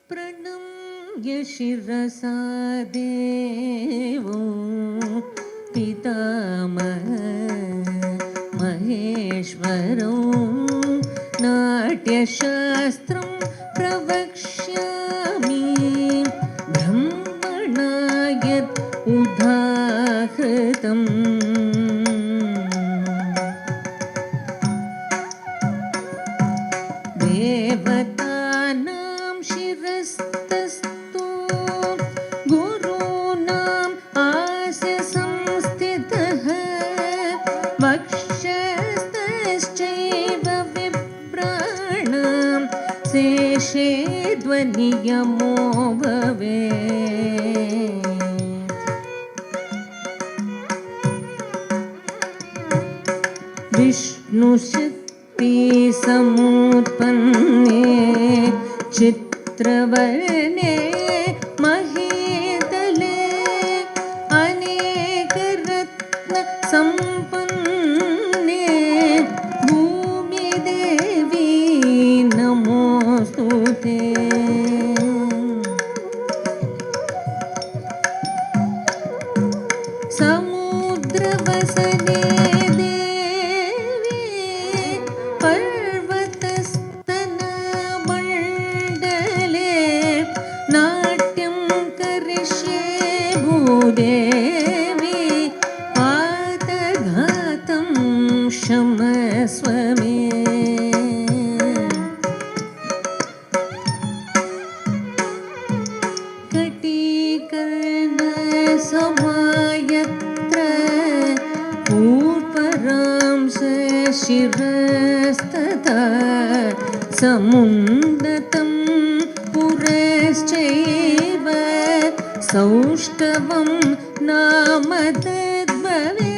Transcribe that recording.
प्रणम्य शिरसा देवो पितामह महेश्वरो नाट्यशास्त्रं प्रवक्ष्यामि ब्रह्मणा यत् उदाहृतम् देवतानां शिरस्तस्तु गुरूणाम् आस्य संस्थितः वक्षस्तश्चैव विप्राणां शेषे ध्वनियमो भवेत्। विष्णुशक्ति समुत्पन्ने चित्रवर्णे महीतले अनेकरत्न संपन्ने भूमिदेवी नमोस्तुते। समुद्रवसने देवी पातघातं क्षमस्व मे। कटिकर्णसमायत्र पूर्वरांस शिरस्तथा समुन्नतं पुरश्चैव सौष्ठवं नाम तद्भवेत्।